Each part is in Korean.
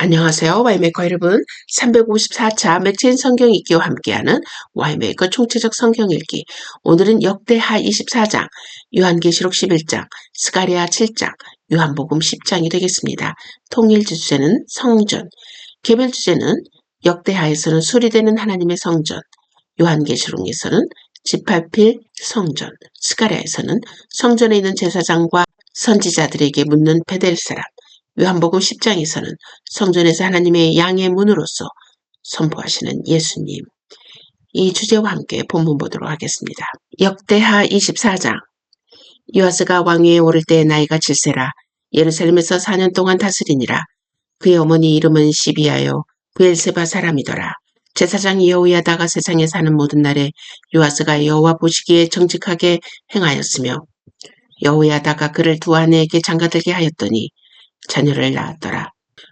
안녕하세요. 와이메이커 여러분. 354차 맥체인 성경 읽기와 함께하는 와이메이커 총체적 성경 읽기. 오늘은 역대하 24장, 요한계시록 11장, 스가랴 7장, 요한복음 10장이 되겠습니다. 통일 주제는 성전, 개별 주제는 역대하에서는 수리되는 하나님의 성전, 요한계시록에서는 지팔필 성전, 스가랴에서는 성전에 있는 제사장과 선지자들에게 묻는 베델 사람, 요한복음 10장에서는 성전에서 하나님의 양의 문으로서 선포하시는 예수님. 이 주제와 함께 본문 보도록 하겠습니다. 역대하 24장. 요아스가 왕위에 오를 때 나이가 7세라 예루살렘에서 4년 동안 다스리니라. 그의 어머니 이름은 시비아요 브엘세바 사람이더라. 제사장 여호야다가 세상에 사는 모든 날에 요아스가 여호와 보시기에 정직하게 행하였으며 여호야다가 그를 두 아내에게 장가들게 하였더니 자녀를 낳았더라.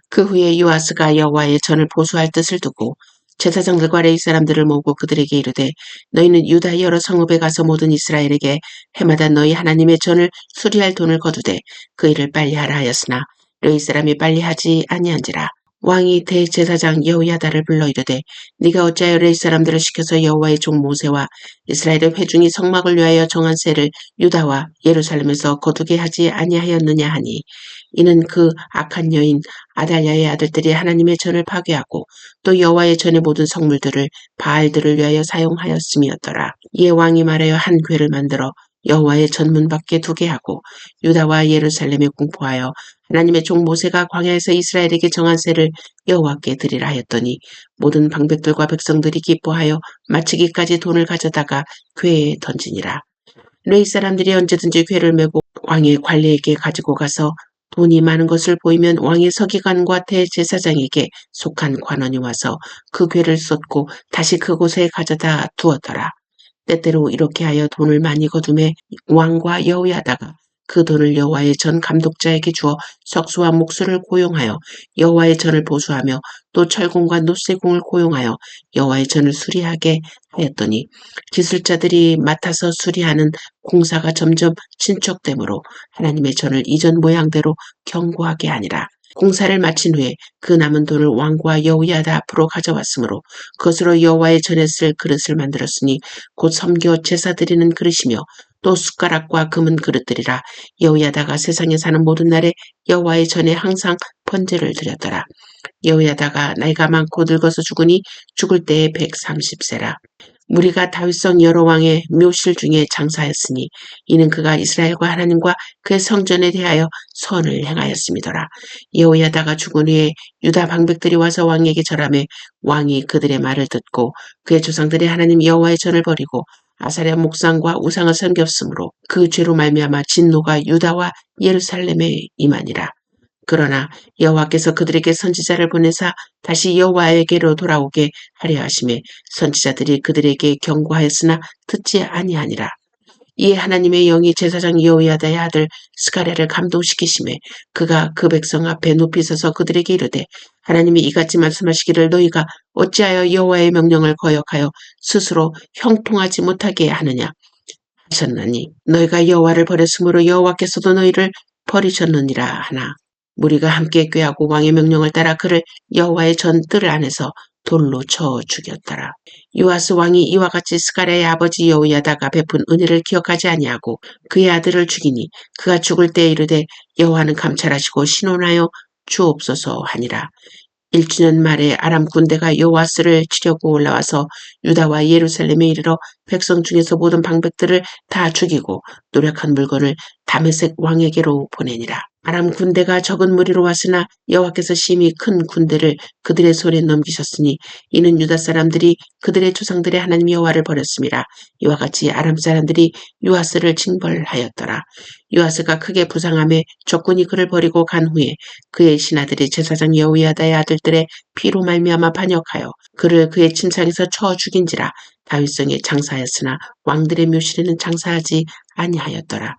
그 후에 요아스가 여호와의 전을 보수할 뜻을 두고 제사장들과 레위 사람들을 모으고 그들에게 이르되 너희는 유다 여러 성읍에 가서 모든 이스라엘에게 해마다 너희 하나님의 전을 수리할 돈을 거두되 그 일을 빨리 하라 하였으나 레위 사람이 빨리 하지 아니한지라. 왕이 대제사장 여호야다를 불러 이르되 네가 어찌하여 레위 사람들을 시켜서 여호와의 종 모세와 이스라엘의 회중이 성막을 위하여 정한 세를 유다와 예루살렘에서 거두게 하지 아니하였느냐 하니 이는 그 악한 여인 아달랴의 아들들이 하나님의 전을 파괴하고 또 여호와의 전의 모든 성물들을 바알들을 위하여 사용하였음이었더라. 이에 왕이 말하여 한 궤를 만들어 여호와의 전문 밖에 두게 하고 유다와 예루살렘에 공포하여 하나님의 종 모세가 광야에서 이스라엘에게 정한 세를 여호와께 드리라 하였더니 모든 방백들과 백성들이 기뻐하여 마치기까지 돈을 가져다가 궤에 던지니라. 레위 사람들이 언제든지 궤를 메고 왕의 관리에게 가지고 가서 돈이 많은 것을 보이면 왕의 서기관과 대제사장에게 속한 관원이 와서 그 궤를 쏟고 다시 그곳에 가져다 두었더라. 때때로 이렇게 하여 돈을 많이 거둠에 왕과 여호야다가 그 돈을 여호와의 전 감독자에게 주어 석수와 목수를 고용하여 여호와의 전을 보수하며 또 철공과 노쇠공을 고용하여 여호와의 전을 수리하게 하였더니 기술자들이 맡아서 수리하는 공사가 점점 진척되므로 하나님의 전을 이전 모양대로 견고하게 하니라. 공사를 마친 후에 그 남은 돈을 왕과 여호야다 앞으로 가져왔으므로 그것으로 여호와의 전에 쓸 그릇을 만들었으니 곧 섬겨 제사 드리는 그릇이며 또 숟가락과 금은 그릇들이라. 여호야다가 세상에 사는 모든 날에 여호와의 전에 항상 번제를 드렸더라. 여호야다가 나이가 많고 늙어서 죽으니 죽을 때에 130세라. 무리가 다윗성 여러 왕의 묘실 중에 장사했으니 이는 그가 이스라엘과 하나님과 그의 성전에 대하여 선을 행하였음이더라. 여호야다가 죽은 후에 유다 방백들이 와서 왕에게 절하매 왕이 그들의 말을 듣고 그의 조상들의 하나님 여호와의 전을 버리고 아사랴 목상과 우상을 섬겼으므로 그 죄로 말미암아 진노가 유다와 예루살렘에 임하니라. 그러나 여호와께서 그들에게 선지자를 보내사 다시 여호와에게로 돌아오게 하려 하심에 선지자들이 그들에게 경고하였으나 듣지 아니하니라. 이에 하나님의 영이 제사장 여호야다의 아들 스가랴를 감동시키심에 그가 그 백성 앞에 높이 서서 그들에게 이르되 하나님이 이같이 말씀하시기를 너희가 어찌하여 여호와의 명령을 거역하여 스스로 형통하지 못하게 하느냐 하셨나니 너희가 여호와를 버렸으므로 여호와께서도 너희를 버리셨느니라 하나 무리가 함께 꾀하고 왕의 명령을 따라 그를 여호와의 전 뜰 안에서 돌로 쳐 죽였더라. 요아스 왕이 이와 같이 스가랴의 아버지 여호야다가 베푼 은혜를 기억하지 아니하고 그의 아들을 죽이니 그가 죽을 때 이르되 여호와는 감찰하시고 신원하여 주옵소서 하니라. 1주년 말에 아람 군대가 요아스를 치려고 올라와서 유다와 예루살렘에 이르러 백성 중에서 모든 방백들을 다 죽이고 노력한 물건을 다메섹 왕에게로 보내니라. 아람 군대가 적은 무리로 왔으나 여호와께서 심히 큰 군대를 그들의 손에 넘기셨으니 이는 유다 사람들이 그들의 조상들의 하나님 여호와를 버렸음이라. 이와 같이 아람 사람들이 요아스를 징벌하였더라. 요아스가 크게 부상함에 적군이 그를 버리고 간 후에 그의 신하들이 제사장 여호야다의 아들들의 피로 말미암아 반역하여 그를 그의 침상에서 쳐 죽인지라. 다윗성에 장사하였으나 왕들의 묘실에는 장사하지 아니하였더라.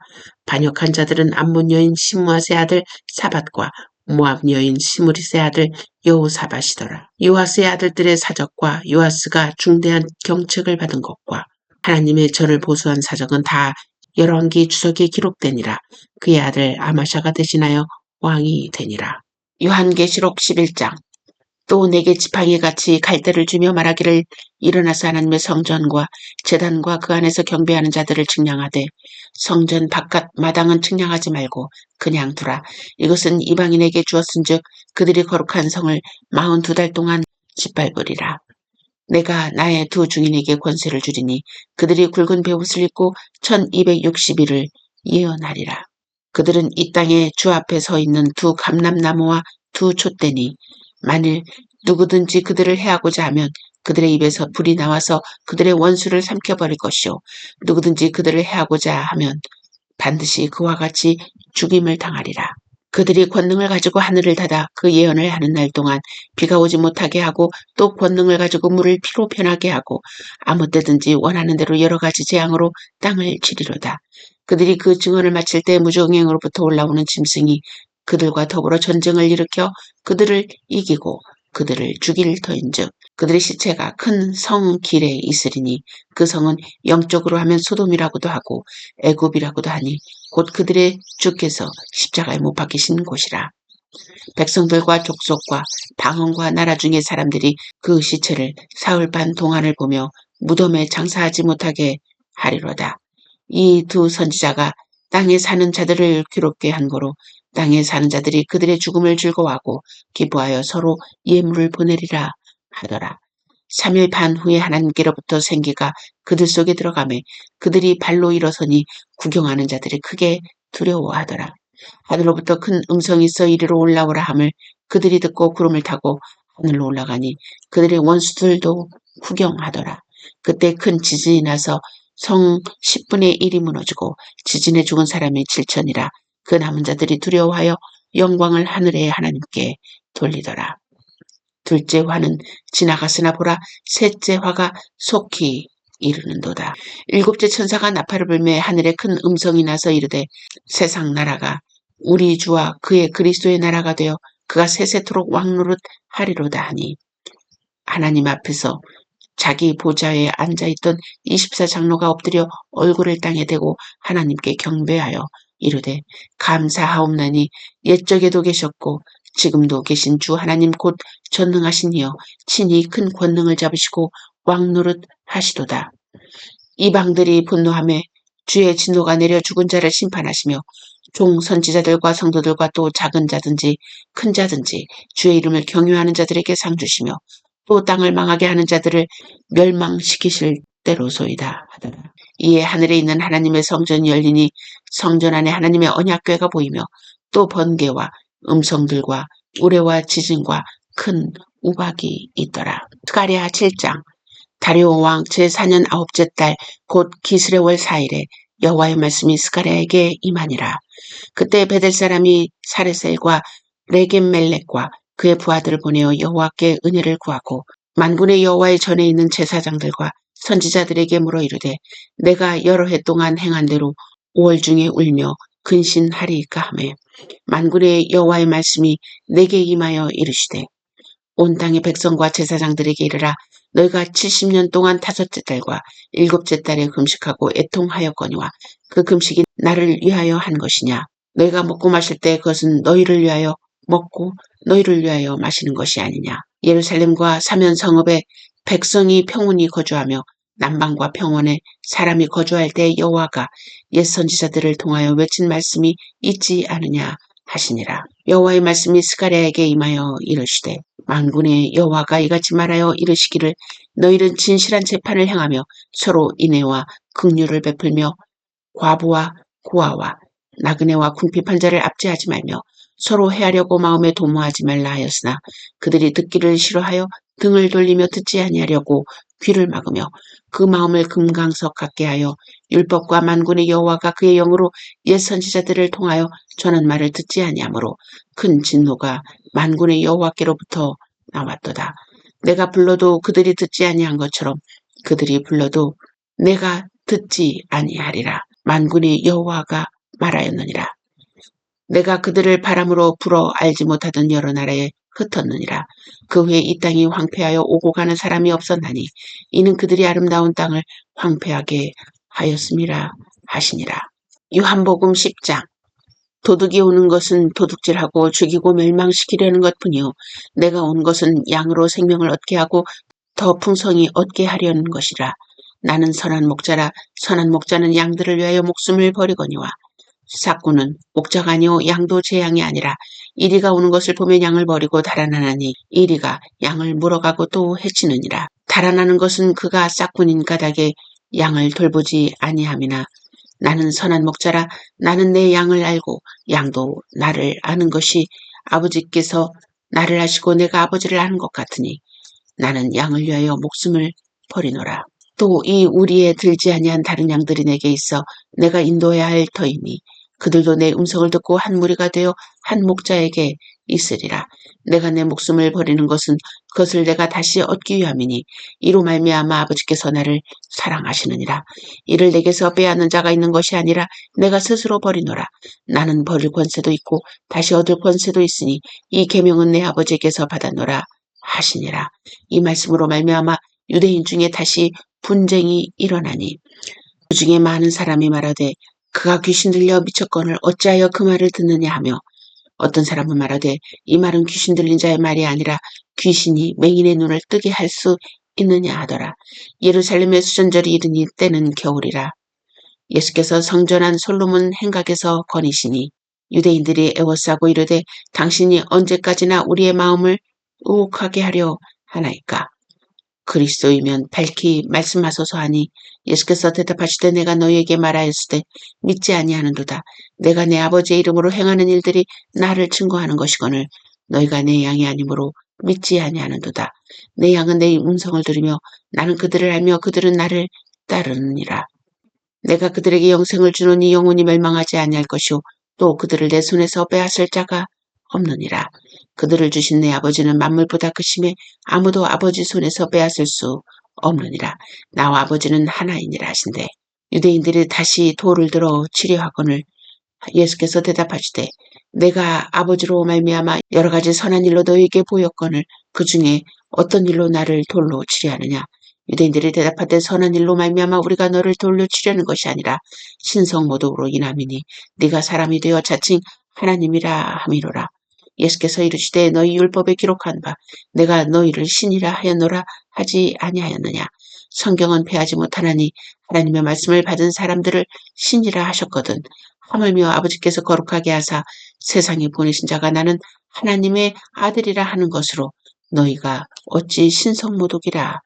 반역한 자들은 암몬 여인 시므앗의 아들 사밧과 모압 여인 시므릿의 아들 여호사밧이더라. 요아스의 아들들의 사적과 요아스가 중대한 경책을 받은 것과 하나님의 전을 보수한 사적은 다 열왕기 주석에 기록되니라. 그의 아들 아마샤가 대신하여 왕이 되니라. 요한계시록 11장. 또 내게 지팡이 같이 갈대를 주며 말하기를 일어나서 하나님의 성전과 제단과 그 안에서 경배하는 자들을 측량하되 성전 바깥 마당은 측량하지 말고 그냥 두라. 이것은 이방인에게 주었은즉 그들이 거룩한 성을 42달 동안 짓밟으리라. 내가 나의 두 중인에게 권세를 주리니 그들이 굵은 베옷을 입고 1260일을 예언하리라. 그들은 이 땅에 주 앞에 서 있는 두 감람나무와 두 촛대니 만일 누구든지 그들을 해하고자 하면 그들의 입에서 불이 나와서 그들의 원수를 삼켜버릴 것이요 누구든지 그들을 해하고자 하면 반드시 그와 같이 죽임을 당하리라. 그들이 권능을 가지고 하늘을 닫아 그 예언을 하는 날 동안 비가 오지 못하게 하고 또 권능을 가지고 물을 피로 변하게 하고 아무 때든지 원하는 대로 여러 가지 재앙으로 땅을 치리로다. 그들이 그 증언을 마칠 때 무정행으로부터 올라오는 짐승이 그들과 더불어 전쟁을 일으켜 그들을 이기고 그들을 죽일 터인즉 그들의 시체가 큰 성 길에 있으리니 그 성은 영적으로 하면 소돔이라고도 하고 애굽이라고도 하니 곧 그들의 주께서 십자가에 못 박히신 곳이라. 백성들과 족속과 방언과 나라 중의 사람들이 그 시체를 사흘반 동안을 보며 무덤에 장사하지 못하게 하리로다. 이 두 선지자가 땅에 사는 자들을 괴롭게 한 거로 땅에 사는 자들이 그들의 죽음을 즐거워하고 기뻐하여 서로 예물을 보내리라 하더라. 3일 반 후에 하나님께로부터 생기가 그들 속에 들어가매 그들이 발로 일어서니 구경하는 자들이 크게 두려워하더라. 하늘로부터 큰 음성이 있어 이리로 올라오라 함을 그들이 듣고 구름을 타고 하늘로 올라가니 그들의 원수들도 구경하더라. 그때 큰 지진이 나서 성 10분의 1이 무너지고 지진에 죽은 사람이 7천이라. 그 남은 자들이 두려워하여 영광을 하늘의 하나님께 돌리더라. 둘째 화는 지나갔으나 보라 셋째 화가 속히 이르는도다. 일곱째 천사가 나팔을 불매 하늘에 큰 음성이 나서 이르되 세상 나라가 우리 주와 그의 그리스도의 나라가 되어 그가 세세토록 왕노릇 하리로다 하니 하나님 앞에서 자기 보좌에 앉아있던 24장로가 엎드려 얼굴을 땅에 대고 하나님께 경배하여 이르되 감사하옵나니 옛적에도 계셨고 지금도 계신 주 하나님 곧 전능하신 이여 친히 큰 권능을 잡으시고 왕노릇 하시도다. 이방들이 분노하며 주의 진노가 내려 죽은 자를 심판하시며 종 선지자들과 성도들과 또 작은 자든지 큰 자든지 주의 이름을 경유하는 자들에게 상 주시며 또 땅을 망하게 하는 자들을 멸망시키실 때로소이다 하더라. 이에 하늘에 있는 하나님의 성전이 열리니 성전 안에 하나님의 언약궤가 보이며 또 번개와 음성들과 우레와 지진과 큰 우박이 있더라. 스가랴 7장. 다리오 왕 제4년 9째 달 곧 기슬의 월 4일에 여호와의 말씀이 스가랴에게 임하니라. 그때 베델 사람이 사레셀과 레겜멜렉과 그의 부하들을 보내어 여호와께 은혜를 구하고 만군의 여호와의 전에 있는 제사장들과 선지자들에게 물어 이르되 내가 여러 해 동안 행한 대로 5월 중에 울며 근신하리이까 하매 만군의 여호와의 말씀이 내게 임하여 이르시되 온 땅의 백성과 제사장들에게 이르라 너희가 70년 동안 다섯째 달과 일곱째 달에 금식하고 애통하였거니와 그 금식이 나를 위하여 한 것이냐 너희가 먹고 마실 때 그것은 너희를 위하여 먹고 너희를 위하여 마시는 것이 아니냐. 예루살렘과 사면 성읍에 백성이 평온히 거주하며 남방과 평원에 사람이 거주할 때 여호와가 옛 선지자들을 통하여 외친 말씀이 있지 않으냐 하시니라. 여호와의 말씀이 스가랴에게 임하여 이르시되 만군의 여호와가 이같이 말하여 이르시기를 너희는 진실한 재판을 행하며 서로 인애와 긍휼을 베풀며 과부와 고아와 나그네와 궁핍한 자를 압제하지 말며 서로 해하려고 마음에 도모하지 말라 하였으나 그들이 듣기를 싫어하여 등을 돌리며 듣지 아니하려고 귀를 막으며 그 마음을 금강석 같게 하여 율법과 만군의 여호와가 그의 영으로 옛 선지자들을 통하여 전한 말을 듣지 아니하므로 큰 진노가 만군의 여호와께로부터 나왔도다. 내가 불러도 그들이 듣지 아니한 것처럼 그들이 불러도 내가 듣지 아니하리라. 만군의 여호와가 말하였느니라. 내가 그들을 바람으로 불어 알지 못하던 여러 나라에 흩었느니라. 그 후에 이 땅이 황폐하여 오고 가는 사람이 없었나니 이는 그들이 아름다운 땅을 황폐하게 하였음이라 하시니라. 요한복음 10장. 도둑이 오는 것은 도둑질하고 죽이고 멸망시키려는 것뿐이요 내가 온 것은 양으로 생명을 얻게 하고 더 풍성히 얻게 하려는 것이라. 나는 선한 목자라. 선한 목자는 양들을 위하여 목숨을 버리거니와. 삭구는 목자가 아니요 양도 제 양이 아니라 이리가 오는 것을 보면 양을 버리고 달아나니 이리가 양을 물어가고 또 해치느니라. 달아나는 것은 그가 싹군인 까닭에 양을 돌보지 아니함이나 나는 선한 목자라. 나는 내 양을 알고 양도 나를 아는 것이 아버지께서 나를 아시고 내가 아버지를 아는 것 같으니 나는 양을 위하여 목숨을 버리노라. 또 이 우리에 들지 아니한 다른 양들이 내게 있어 내가 인도해야 할 터이니 그들도 내 음성을 듣고 한 무리가 되어 한 목자에게 있으리라. 내가 내 목숨을 버리는 것은 그것을 내가 다시 얻기 위함이니 이로 말미암아 아버지께서 나를 사랑하시느니라. 이를 내게서 빼앗는 자가 있는 것이 아니라 내가 스스로 버리노라. 나는 버릴 권세도 있고 다시 얻을 권세도 있으니 이 계명은 내 아버지께서 받았노라 하시니라. 이 말씀으로 말미암아 유대인 중에 다시 분쟁이 일어나니 그 중에 많은 사람이 말하되 그가 귀신 들려 미쳤거늘 어찌하여 그 말을 듣느냐 하며 어떤 사람은 말하되 이 말은 귀신 들린 자의 말이 아니라 귀신이 맹인의 눈을 뜨게 할 수 있느냐 하더라. 예루살렘의 수전절이 이르니 때는 겨울이라. 예수께서 성전한 솔로몬 행각에서 거니시니 유대인들이 애워싸고 이르되 당신이 언제까지나 우리의 마음을 의혹하게 하려 하나이까. 그리스도이면 밝히 말씀하소서 하니 예수께서 대답하시되 내가 너희에게 말하였으되 믿지 아니하는도다. 내가 내 아버지의 이름으로 행하는 일들이 나를 증거하는 것이거늘 너희가 내 양이 아니므로 믿지 아니하는도다. 내 양은 내 음성을 들으며 나는 그들을 알며 그들은 나를 따르느니라. 내가 그들에게 영생을 주노니 영원히 멸망하지 아니할 것이요 또 그들을 내 손에서 빼앗을 자가 없느니라. 그들을 주신 내 아버지는 만물보다 크심에 아무도 아버지 손에서 빼앗을 수 없느니라. 나와 아버지는 하나이니라 하신대. 유대인들이 다시 돌을 들어 치려하거늘 예수께서 대답하시되 내가 아버지로 말미암아 여러 가지 선한 일로 너희에게 보였거늘 그 중에 어떤 일로 나를 돌로 치려하느냐. 유대인들이 대답하되 선한 일로 말미암아 우리가 너를 돌로 치려는 것이 아니라 신성모독으로 인함이니 네가 사람이 되어 자칭 하나님이라 함이로라. 예수께서 이르시되 너희 율법에 기록한 바 내가 너희를 신이라 하였노라 하지 아니하였느냐. 성경은 패하지 못하나니 하나님의 말씀을 받은 사람들을 신이라 하셨거든. 하물며 아버지께서 거룩하게 하사 세상에 보내신 자가 나는 하나님의 아들이라 하는 것으로 너희가 어찌 신성모독이라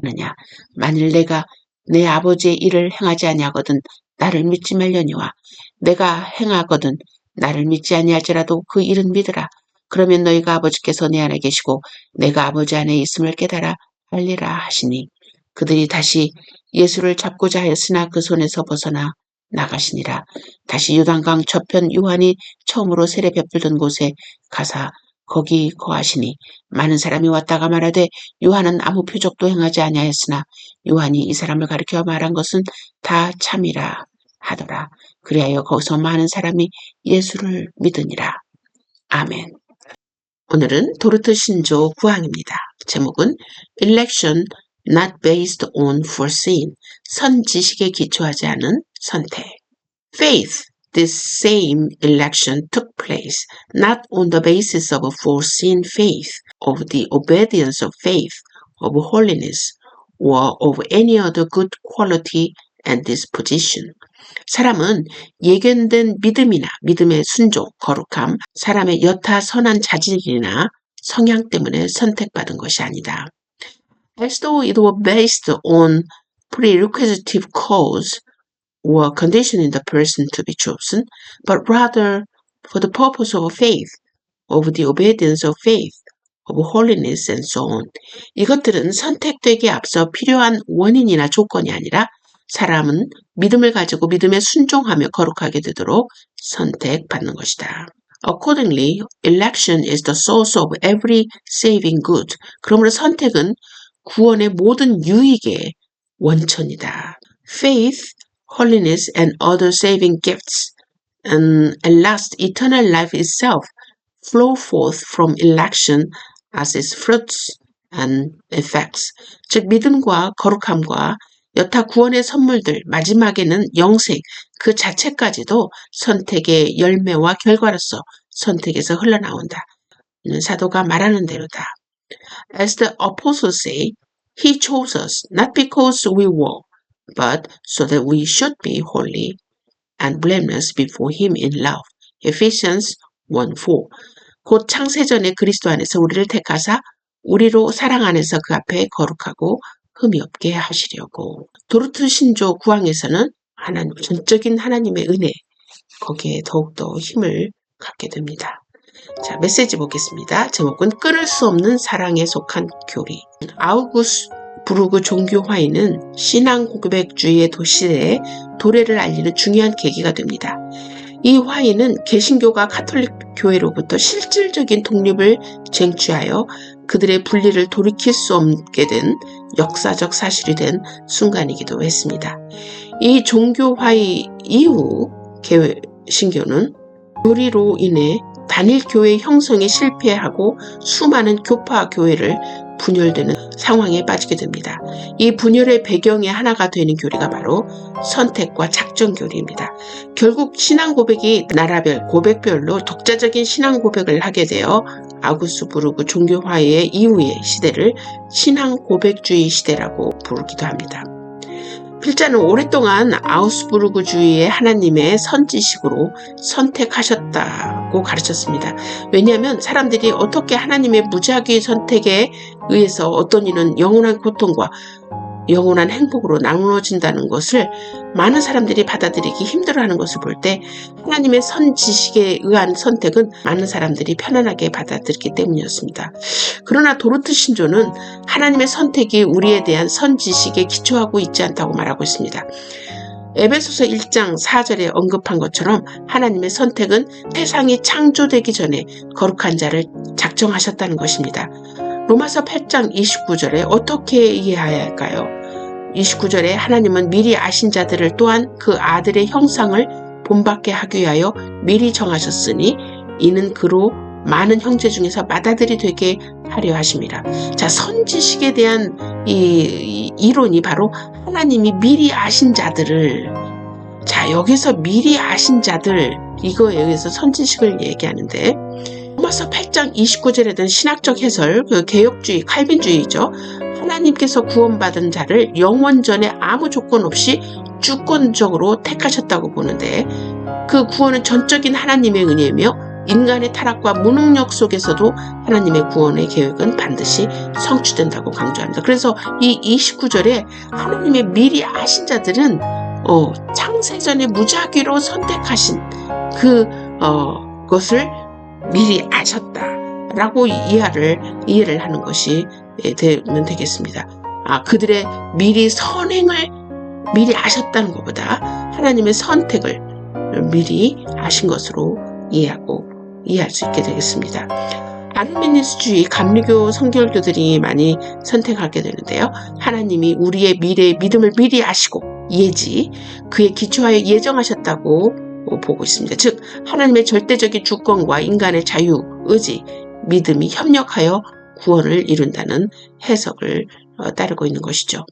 하느냐. 만일 내가 내 아버지의 일을 행하지 아니하거든 나를 믿지 말려니와 내가 행하거든 나를 믿지 아니할지라도 그 일은 믿으라. 그러면 너희가 아버지께서 내 안에 계시고 내가 아버지 안에 있음을 깨달아 알리라 하시니 그들이 다시 예수를 잡고자 하였으나 그 손에서 벗어나 나가시니라. 다시 요단강 저편 요한이 처음으로 세례 베풀던 곳에 가사 거기 거하시니 많은 사람이 왔다가 말하되 요한은 아무 표적도 행하지 아니하였으나 요한이 이 사람을 가리켜 말한 것은 다 참이라 하더라. 그리하여 거기서 많은 사람이 예수를 믿으니라. 아멘. 오늘은 도르트 신조 구항입니다. 제목은 Election not based on foreseen. 선지식에 기초하지 않은 선택. Faith. This same election took place not on the basis of foreseen faith, of the obedience of faith, of holiness, or of any other good quality and disposition. 사람은 예견된 믿음이나 믿음의 순종, 거룩함, 사람의 여타 선한 자질이나 성향 때문에 선택받은 것이 아니다. As though it were based on prerequisitive cause or condition in the person to be chosen, but rather for the purpose of faith, of the obedience of faith, of holiness and so on. 이것들은 선택되기에 앞서 필요한 원인이나 조건이 아니라 사람은 믿음을 가지고 믿음에 순종하며 거룩하게 되도록 선택받는 것이다. Accordingly, election is the source of every saving good. 그러므로 선택은 구원의 모든 유익의 원천이다. Faith, holiness and other saving gifts and last eternal life itself flow forth from election as its fruits and effects. 즉 믿음과 거룩함과 여타 구원의 선물들, 마지막에는 영생, 그 자체까지도 선택의 열매와 결과로서 선택에서 흘러나온다. 사도가 말하는 대로다. As the apostles say, He chose us not because we were, but so that we should be holy and blameless before Him in love. Ephesians 1:4. 곧 창세전에 그리스도 안에서 우리를 택하사 우리로 사랑 안에서 그 앞에 거룩하고 흠이 없게 하시려고. 도르트 신조 구항에서는 전적인 하나님의 은혜, 거기에 더욱더 힘을 갖게 됩니다. 자, 메시지 보겠습니다. 제목은 끊을 수 없는 사랑에 속한 교리. 아우구스부르크 종교화인은 신앙 고백주의의 도시에 도래를 알리는 중요한 계기가 됩니다. 이 화인은 개신교가 가톨릭 교회로부터 실질적인 독립을 쟁취하여 그들의 분리를 돌이킬 수 없게 된 역사적 사실이 된 순간이기도 했습니다. 이 종교화의 이후 개신교는 교리로 인해 단일 교회 형성에 실패하고 수많은 교파 교회를 분열되는 상황에 빠지게 됩니다. 이 분열의 배경의 하나가 되는 교리가 바로 선택과 작정 교리입니다. 결국 신앙 고백이 나라별, 고백별로 독자적인 신앙 고백을 하게 되어 아우구스부르크 종교화의 이후의 시대를 신앙 고백주의 시대라고 부르기도 합니다. 필자는 오랫동안 아우구스부르크주의의 하나님의 선지식으로 선택하셨다고 가르쳤습니다. 왜냐하면 사람들이 어떻게 하나님의 무작위 선택에 의해서 어떤 이는 영원한 고통과 영원한 행복으로 나누어진다는 것을 많은 사람들이 받아들이기 힘들어하는 것을 볼 때 하나님의 선지식에 의한 선택은 많은 사람들이 편안하게 받아들이기 때문이었습니다. 그러나 도르트 신조는 하나님의 선택이 우리에 대한 선지식에 기초하고 있지 않다고 말하고 있습니다. 에베소서 1장 4절에 언급한 것처럼 하나님의 선택은 세상이 창조되기 전에 거룩한 자를 작정하셨다는 것입니다. 로마서 8장 29절에 어떻게 이해해야 할까요? 29절에 하나님은 미리 아신 자들을 또한 그 아들의 형상을 본받게 하기 위하여 미리 정하셨으니 이는 그로 많은 형제 중에서 맏아들이 되게 하려 하심이라. 자, 선지식에 대한 이 이론이 바로 하나님이 미리 아신 자들을, 자, 여기서 미리 아신 자들, 이거에 의해서 선지식을 얘기하는데 로마서 8장 29절에 대한 신학적 해설, 그 개혁주의, 칼빈주의죠. 하나님께서 구원받은 자를 영원전에 아무 조건 없이 주권적으로 택하셨다고 보는데 그 구원은 전적인 하나님의 은혜이며 인간의 타락과 무능력 속에서도 하나님의 구원의 계획은 반드시 성취된다고 강조합니다. 그래서 이 29절에 하나님의 미리 아신 자들은 창세전에 무작위로 선택하신 그것을 미리 아셨다라고 이해를 하는 것이 되면 되겠습니다. 그들의 미리 선행을 미리 아셨다는 것보다 하나님의 선택을 미리 아신 것으로 이해할 수 있게 되겠습니다. 아르미니스주의 감리교 성결교들이 많이 선택하게 되는데요. 하나님이 우리의 미래의 믿음을 미리 아시고 예지, 그에 기초하여 예정하셨다고 보고 있습니다. 즉 하나님의 절대적인 주권과 인간의 자유, 의지, 믿음이 협력하여 구원을 이룬다는 해석을 따르고 있는 것이죠.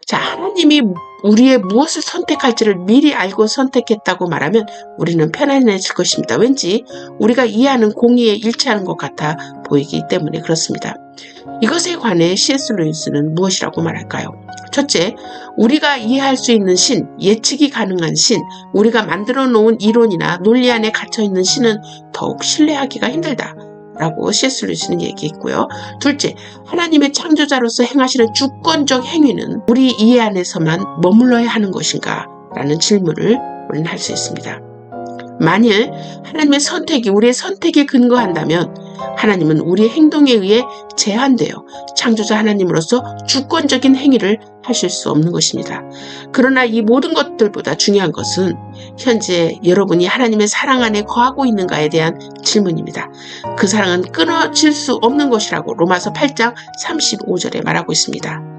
자, 하나님이 우리의 무엇을 선택할지를 미리 알고 선택했다고 말하면 우리는 편안해질 것입니다. 왠지 우리가 이해하는 공의에 일치하는 것 같아 보이기 때문에 그렇습니다. 이것에 관해 C.S. 루이스는 무엇이라고 말할까요? 첫째, 우리가 이해할 수 있는 신, 예측이 가능한 신, 우리가 만들어 놓은 이론이나 논리 안에 갇혀있는 신은 더욱 신뢰하기가 힘들다 라고 C.S. 루이스는 얘기했고요. 둘째, 하나님의 창조자로서 행하시는 주권적 행위는 우리 이해 안에서만 머물러야 하는 것인가? 라는 질문을 우리는 할 수 있습니다. 만일 하나님의 선택이 우리의 선택에 근거한다면 하나님은 우리의 행동에 의해 제한되어 창조자 하나님으로서 주권적인 행위를 하실 수 없는 것입니다. 그러나 이 모든 것들보다 중요한 것은 현재 여러분이 하나님의 사랑 안에 거하고 있는가에 대한 질문입니다. 그 사랑은 끊어질 수 없는 것이라고 로마서 8장 35절에 말하고 있습니다.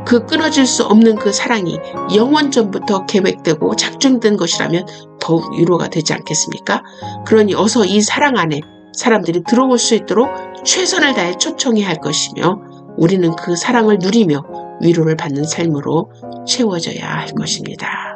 그 끊어질 수 없는 그 사랑이 영원 전부터 계획되고 작정된 것이라면 더욱 위로가 되지 않겠습니까? 그러니 어서 이 사랑 안에 사람들이 들어올 수 있도록 최선을 다해 초청해야 할 것이며 우리는 그 사랑을 누리며 위로를 받는 삶으로 채워져야 할 것입니다.